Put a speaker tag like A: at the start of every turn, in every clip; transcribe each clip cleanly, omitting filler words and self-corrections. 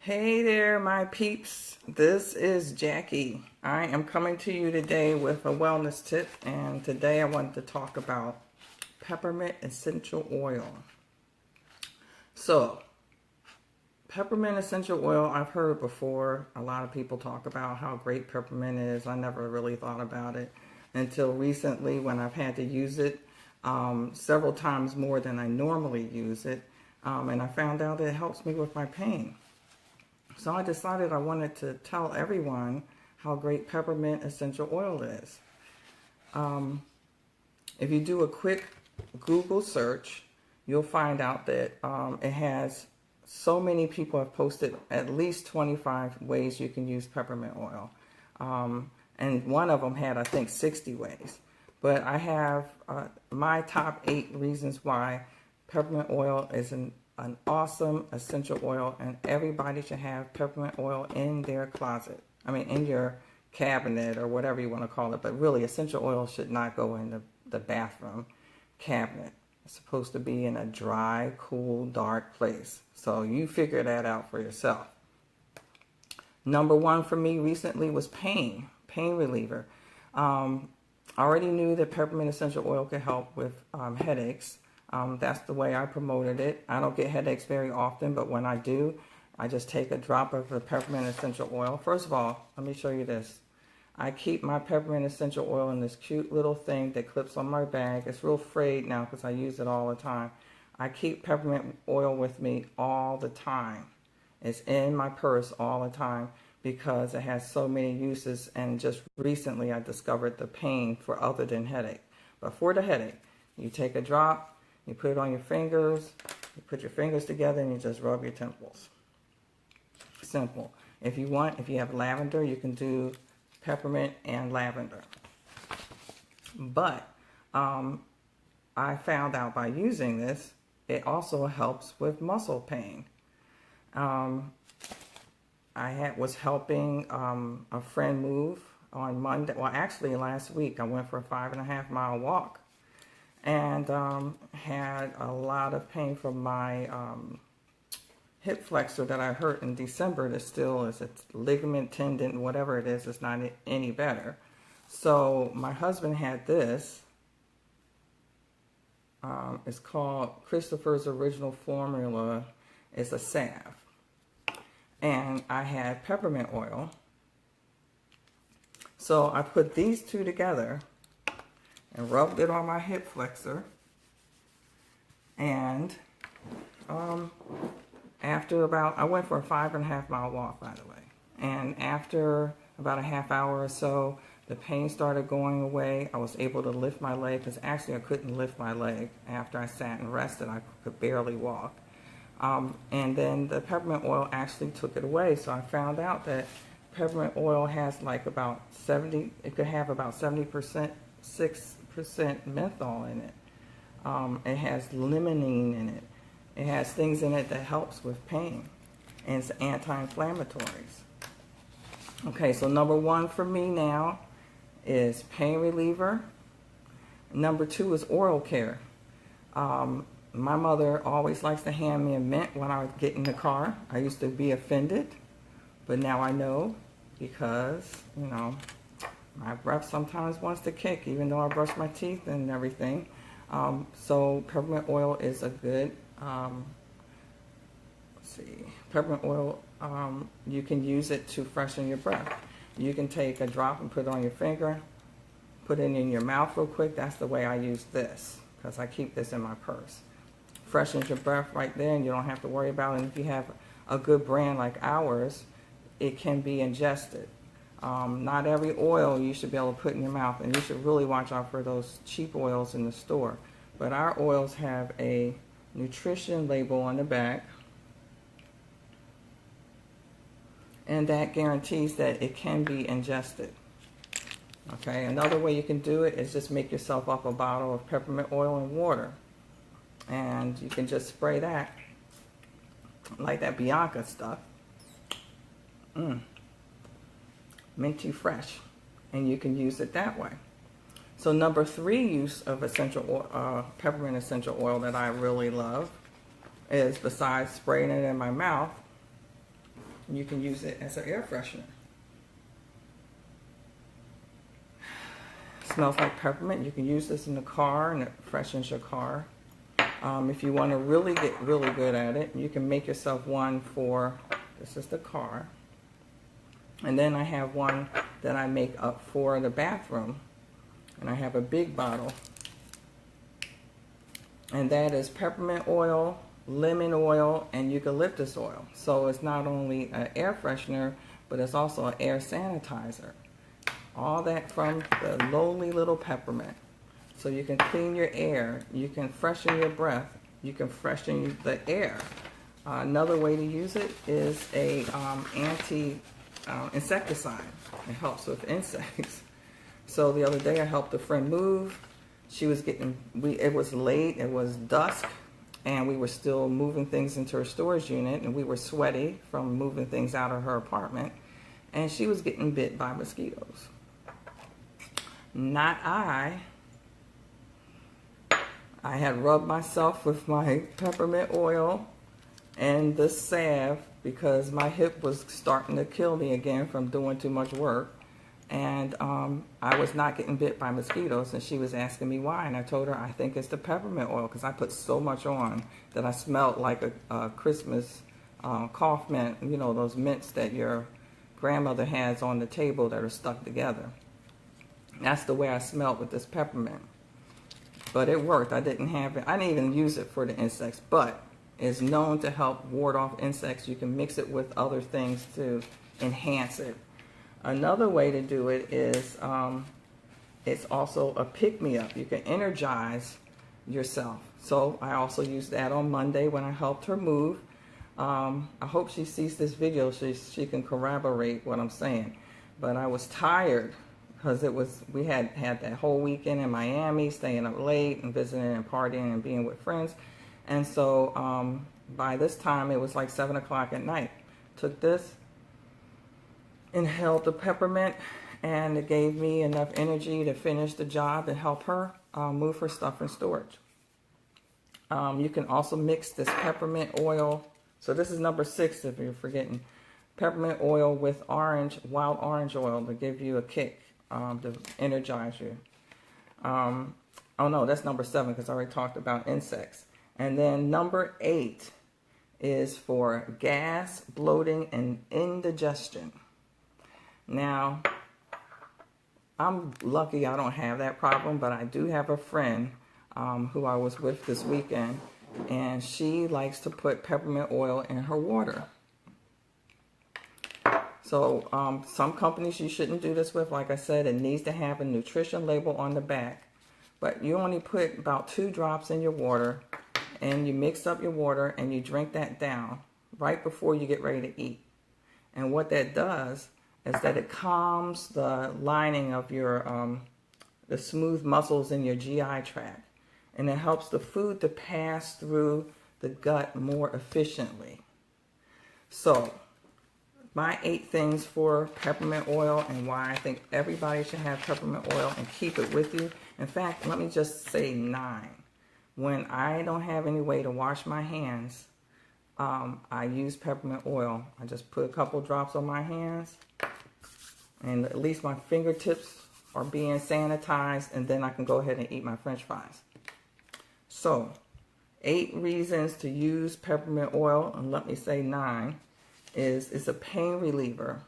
A: Hey there, my peeps. This is Jackie. I am coming to you today with a wellness tip, and today I want to talk about peppermint essential oil. So, peppermint essential oil, I've heard before. A lot of people talk about how great peppermint is. I never really thought about it until recently when I've had to use it several times more than I normally use it, and I found out it helps me with my pain. So I decided I wanted to tell everyone how great peppermint essential oil is. If you do a quick Google search, you'll find out that it has so many people have posted at least 25 ways you can use peppermint oil. And one of them had, I think, 60 ways. But I have my top 8 reasons why peppermint oil is an awesome essential oil, and everybody should have peppermint oil in their closet. I mean, in your cabinet or whatever you want to call it. But really, essential oil should not go in the bathroom cabinet. It's supposed to be in a dry, cool, dark place. So you figure that out for yourself. Number 1 for me recently was pain reliever. I already knew that peppermint essential oil could help with headaches. That's the way I promoted it. I don't get headaches very often, but when I do, I just take a drop of the peppermint essential oil. First of all, let me show you this. I keep my peppermint essential oil in this cute little thing that clips on my bag. It's real frayed now because I use it all the time. I keep peppermint oil with me all the time. It's in my purse all the time because it has so many uses, and just recently I discovered the pain for other than headache. But for the headache, you take a drop, you put it on your fingers, you put your fingers together, and you just rub your temples. Simple. If you have lavender, you can do peppermint and lavender. But I found out by using this, it also helps with muscle pain. I was helping a friend move on Monday. Well, actually last week I went for a 5.5-mile walk. And had a lot of pain from my hip flexor that I hurt in December. That still is a ligament, tendon, whatever it is, it's not any better. So my husband had this. It's called Christopher's Original Formula. It's a salve. And I had peppermint oil. So I put these two together and rubbed it on my hip flexor, and after I went for a 5.5-mile walk, by the way, and after about a half hour or so, the pain started going away. I was able to lift my leg, because actually I couldn't lift my leg. After I sat and rested, I could barely walk. And then the peppermint oil actually took it away. So I found out that peppermint oil has like about 70, it could have about 70%, 6% menthol in it. It has limonene in it. It has things in it that helps with pain, and it's anti-inflammatories. Okay, so number 1 for me now is pain reliever. Number 2 is oral care. My mother always likes to hand me a mint when I would get in the car. I used to be offended, but now I know, because, you know, my breath sometimes wants to kick, even though I brush my teeth and everything. So peppermint oil is a good, peppermint oil, you can use it to freshen your breath. You can take a drop and put it on your finger, put it in your mouth real quick. That's the way I use this, because I keep this in my purse. Freshens your breath right there, and you don't have to worry about it. And if you have a good brand like ours, it can be ingested. Not every oil you should be able to put in your mouth, and you should really watch out for those cheap oils in the store. But our oils have a nutrition label on the back, and that guarantees that it can be ingested. Okay, another way you can do it is just make yourself up a bottle of peppermint oil and water, and you can just spray that like that Bianca stuff. Minty fresh, and you can use it that way. So number 3 use of essential oil, peppermint essential oil that I really love is, besides spraying it in my mouth, and you can use it as an air freshener. Smells like peppermint. You can use this in the car and it freshens your car. If you want to really get really good at it, you can make yourself one for, this is the car. And then I have one that I make up for the bathroom. And I have a big bottle. And that is peppermint oil, lemon oil, and eucalyptus oil. So it's not only an air freshener, but it's also an air sanitizer. All that from the lowly little peppermint. So you can clean your air, you can freshen your breath, you can freshen the air. Another way to use it is a insecticide. It helps with insects. So the other day I helped a friend move. She was getting, it was late, it was dusk, and we were still moving things into her storage unit, and we were sweaty from moving things out of her apartment, and she was getting bit by mosquitoes. Not I. I had rubbed myself with my peppermint oil and this salve because my hip was starting to kill me again from doing too much work. And I was not getting bit by mosquitoes, and she was asking me why. And I told her I think it's the peppermint oil because I put so much on that I smelled like a Christmas cough mint, you know, those mints that your grandmother has on the table that are stuck together. That's the way I smelled with this peppermint. But it worked. I didn't even use it for the insects, but it's known to help ward off insects. You can mix it with other things to enhance it. Another way to do it is it's also a pick-me-up. You can energize yourself. So I also used that on Monday when I helped her move. I hope she sees this video so she can corroborate what I'm saying. But I was tired because we had that whole weekend in Miami, staying up late and visiting and partying and being with friends. And so by this time it was like 7 o'clock at night. Took this, inhaled the peppermint, and it gave me enough energy to finish the job and help her move her stuff in storage. You can also mix this peppermint oil. So this is number 6 if you're forgetting. Peppermint oil with wild orange oil to give you a kick, to energize you. Oh no, that's number 7 because I already talked about insects. And then number 8 is for gas, bloating, and indigestion. Now, I'm lucky I don't have that problem, but I do have a friend who I was with this weekend, and she likes to put peppermint oil in her water. So some companies you shouldn't do this with. Like I said, it needs to have a nutrition label on the back. But you only put about 2 drops in your water, and you mix up your water, and you drink that down right before you get ready to eat. And what that does is that it calms the lining of your, the smooth muscles in your GI tract. And it helps the food to pass through the gut more efficiently. So, my 8 things for peppermint oil and why I think everybody should have peppermint oil and keep it with you. In fact, let me just say 9. When I don't have any way to wash my hands, I use peppermint oil. I just put a couple drops on my hands, and at least my fingertips are being sanitized, and then I can go ahead and eat my French fries. So, 8 reasons to use peppermint oil, and let me say 9, is it's a pain reliever,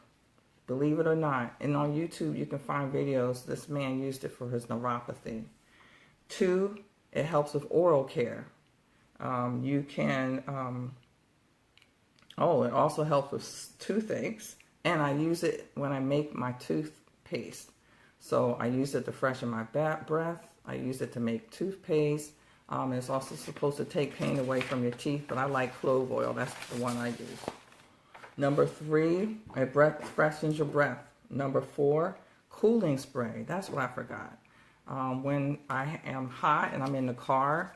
A: believe it or not. And on YouTube you can find videos. This man used it for his neuropathy. 2, it helps with oral care. You can, it also helps with toothaches. And I use it when I make my toothpaste. So I use it to freshen my breath. I use it to make toothpaste. It's also supposed to take pain away from your teeth, but I like clove oil. That's the one I use. Number 3, it freshens your breath. Number 4, cooling spray. That's what I forgot. When I am hot and I'm in the car,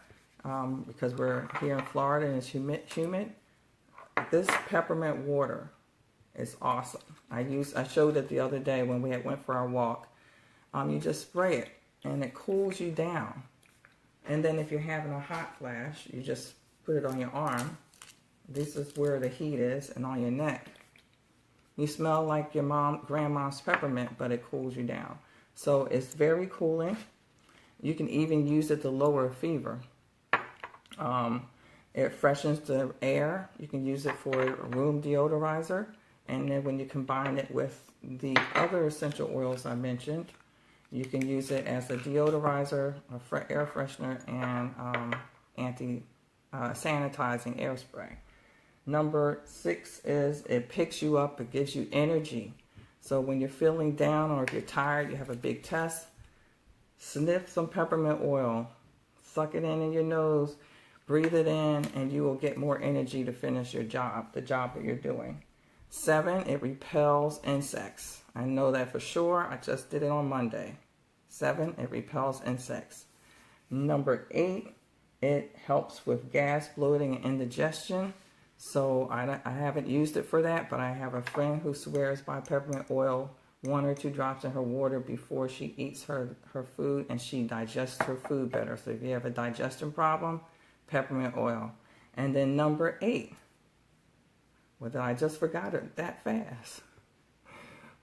A: because we're here in Florida and it's humid, this peppermint water is awesome. I showed it the other day when we went for our walk. You just spray it and it cools you down. And then if you're having a hot flash, you just put it on your arm. This is where the heat is, and on your neck. You smell like your grandma's peppermint, but it cools you down. So it's very cooling. You can even use it to lower fever. It freshens the air. You can use it for a room deodorizer. And then when you combine it with the other essential oils I mentioned, you can use it as a deodorizer, air freshener, and sanitizing air spray. Number 6 is it picks you up. It gives you energy. So when you're feeling down or if you're tired, you have a big test, sniff some peppermint oil. Suck it in your nose. Breathe it in, and you will get more energy to finish your job, the job that you're doing. 7, it repels insects. I know that for sure. I just did it on Monday. 7, it repels insects. Number 8, it helps with gas, bloating, and indigestion. So I haven't used it for that, but I have a friend who swears by peppermint oil, 1 or 2 drops in her water before she eats her food, and she digests her food better. So if you have a digestion problem, peppermint oil. And then number 8. Well, I just forgot it that fast.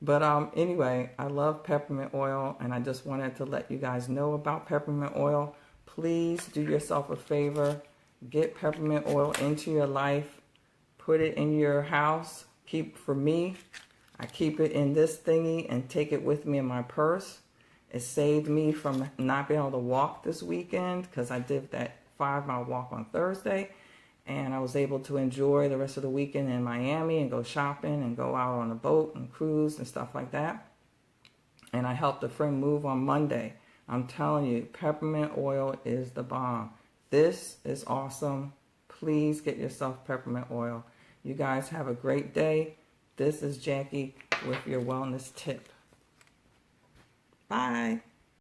A: But anyway, I love peppermint oil, and I just wanted to let you guys know about peppermint oil. Please do yourself a favor. Get peppermint oil into your life. Put it in your house. For me, I keep it in this thingy and take it with me in my purse. It saved me from not being able to walk this weekend because I did that 5-mile walk on Thursday, and I was able to enjoy the rest of the weekend in Miami and go shopping and go out on a boat and cruise and stuff like that. And I helped a friend move on Monday. I'm telling you, peppermint oil is the bomb. This is awesome. Please get yourself peppermint oil. You guys have a great day. This is Jackie with your wellness tip. Bye.